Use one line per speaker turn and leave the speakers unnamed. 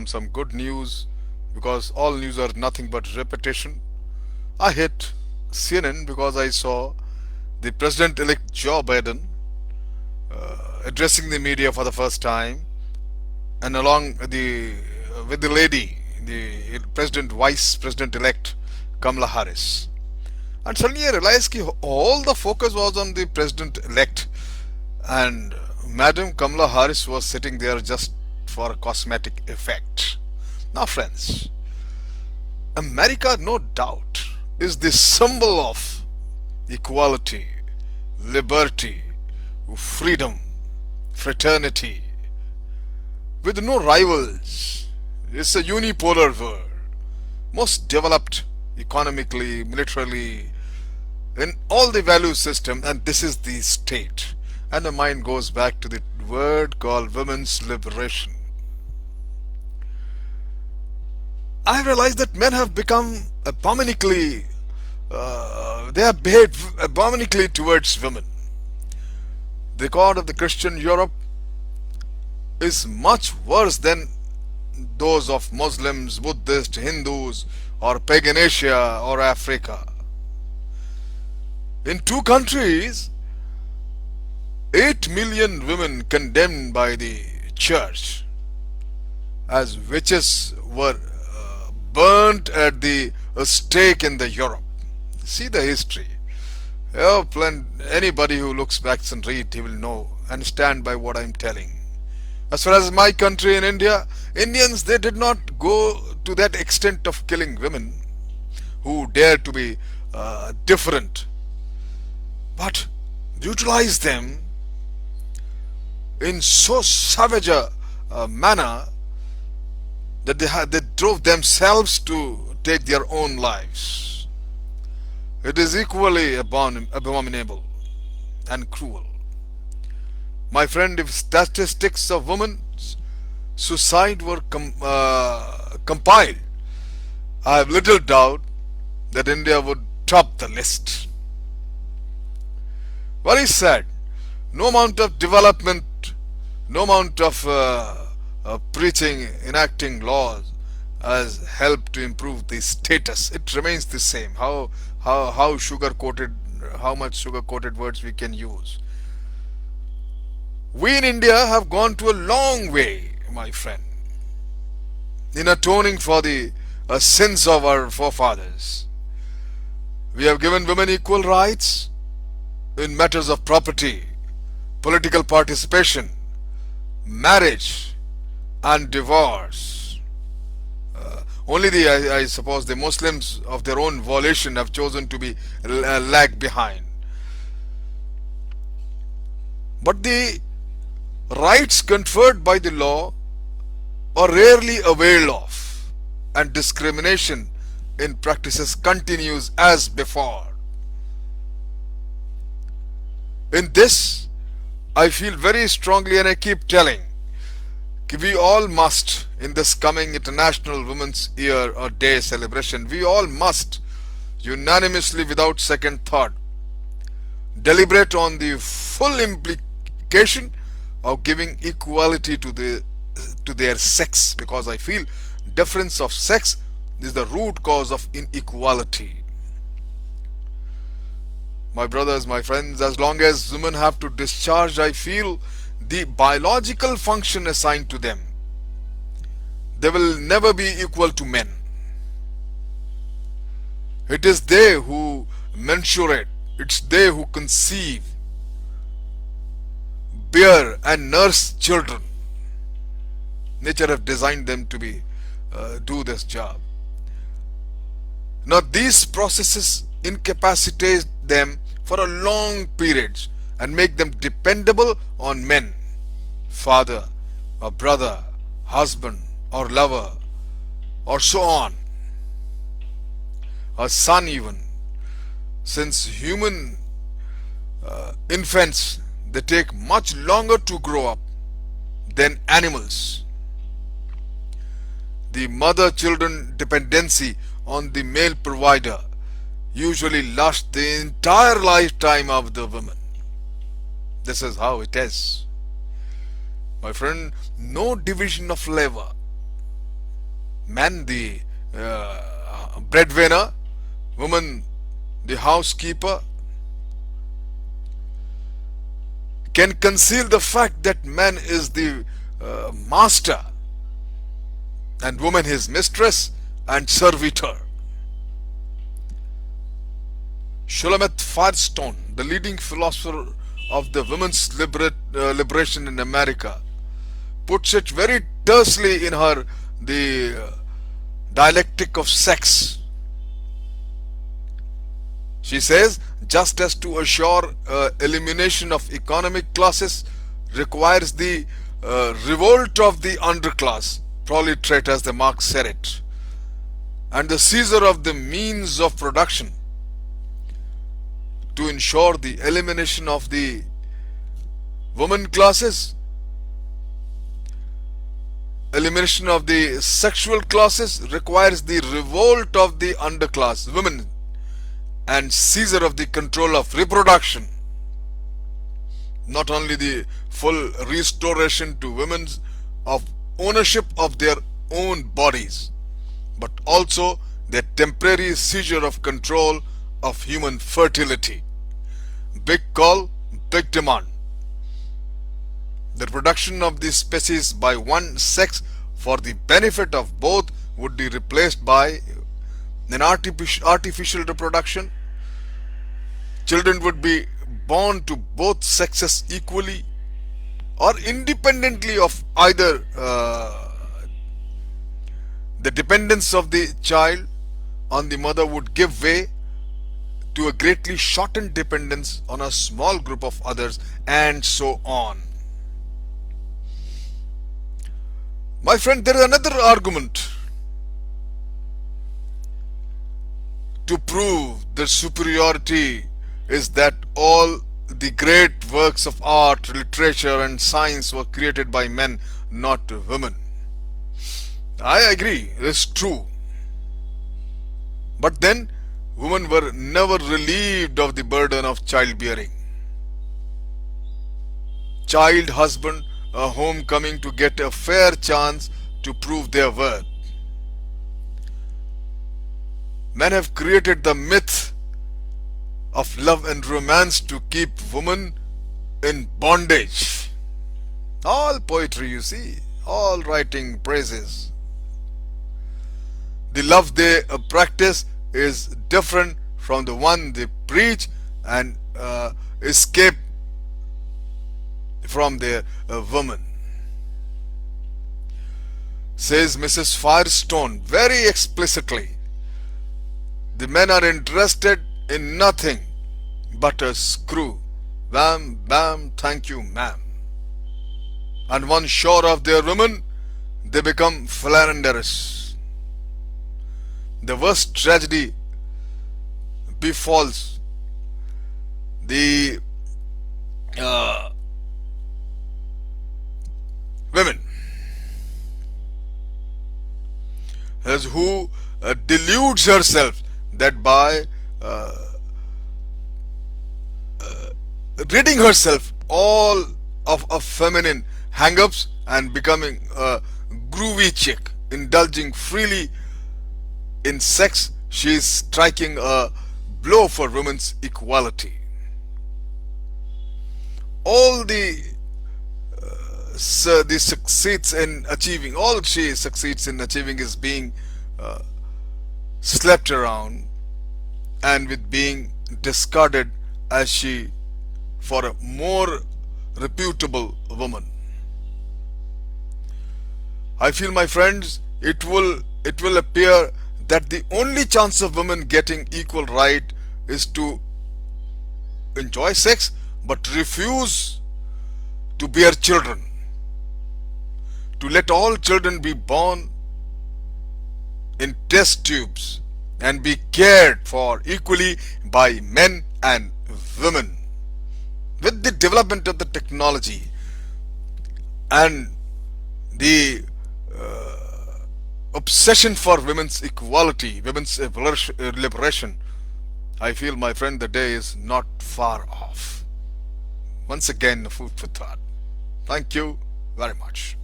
from some good news, because all news are nothing but repetition. I hit CNN because I saw the President-elect Joe Biden addressing the media for the first time, and along the with the lady, the President Vice President-elect Kamala Harris. And suddenly I realized that all the focus was on the President-elect, and Madam Kamala Harris was sitting there just for a cosmetic effect. Now, friends, America, no doubt, is the symbol of equality, liberty, freedom, fraternity, with no rivals. It's a unipolar world, most developed economically, militarily, in all the value system, and this is the state. And the mind goes back to the word called women's liberation. I realize that men have become abominably, they have behaved abominably towards women. The God of the Christian Europe is much worse than those of Muslims, Buddhists, Hindus, or pagan Asia or Africa. In two countries, 8 million women condemned by the church as witches were burnt at the stake in the Europe. See the history. Anybody who looks back and read, he will know and stand by what I'm telling. As far as my country in India, Indians, they did not go to that extent of killing women who dare to be different, but utilize them in so savage a manner that they drove themselves to take their own lives. It is equally abominable and cruel. My friend, if statistics of women's suicide were compiled, I have little doubt that India would top the list. Very sad. No amount of development, no amount of preaching, enacting laws has helped to improve the status. It remains the same. How sugar-coated, how much sugar-coated words we can use. We in India have gone to a long way, my friend, in atoning for the sins of our forefathers. We have given women equal rights in matters of property, political participation, marriage, and divorce. Only I suppose the Muslims of their own volition have chosen to be lag behind. But the rights conferred by the law are rarely availed of, and discrimination in practices continues as before. In this, I feel very strongly, and I keep telling, we all must, in this coming International Women's Year or Day celebration, we all must unanimously, without second thought, deliberate on the full implication of giving equality to their sex, because I feel difference of sex is the root cause of inequality. My brothers, my friends, as long as women have to discharge, I feel, the biological function assigned to them, they will never be equal to men. It is they who mensurate, it's they who conceive, bear and nurse children. Nature have designed them to be do this job. Now these processes incapacitate them for a long period and make them dependable on men, father or brother, husband or lover, or so on, a son even. Since human infants, they take much longer to grow up than animals. The mother-children dependency on the male provider usually lasts the entire lifetime of the woman. This is how it is. My friend, no division of labor, man the breadwinner, woman the housekeeper, can conceal the fact that man is the master and woman his mistress and servitor. Shulamit Firestone, the leading philosopher of the women's liberation in America, puts it very tersely in her The Dialectic of Sex. She says, just as to assure elimination of economic classes requires the revolt of the underclass, proletariat as the Marx said it, and the seizure of the means of production, to ensure the elimination of the women classes, elimination of the sexual classes requires the revolt of the underclass, women, and seizure of the control of reproduction. Not only the full restoration to women of ownership of their own bodies, but also their temporary seizure of control of human fertility. Big call, big demand. The reproduction of the species by one sex for the benefit of both would be replaced by an artificial reproduction. Children would be born to both sexes equally or independently of either the dependence of the child on the mother would give way to a greatly shortened dependence on a small group of others, and so on. My friend, there is another argument to prove the superiority is that all the great works of art, literature and science were created by men, not women. I agree, it's true. But then, women were never relieved of the burden of childbearing. Child husband, a homecoming to get a fair chance to prove their worth. Men have created the myth of love and romance to keep women in bondage. All poetry, you see, all writing praises. The love they practice is different from the one they preach and escape from their woman. Says Mrs. Firestone very explicitly, the men are interested in nothing but a screw. Wham, bam, thank you, ma'am. And once sure of their women, they become philanderers. The worst tragedy befalls the women as who deludes herself that by ridding herself all of feminine hang-ups and becoming a groovy chick, indulging freely in sex, she is striking a blow for women's equality. All succeeds in achieving, all she succeeds in achieving is being slept around and with being discarded as she for a more reputable woman. I feel, my friends, it will appear that the only chance of women getting equal right is to enjoy sex but refuse to bear children, to let all children be born in test tubes and be cared for equally by men and women. With the development of the technology and the obsession for women's equality, women's liberation, I feel, my friend, the day is not far off. Once again, food for thought. Thank you very much.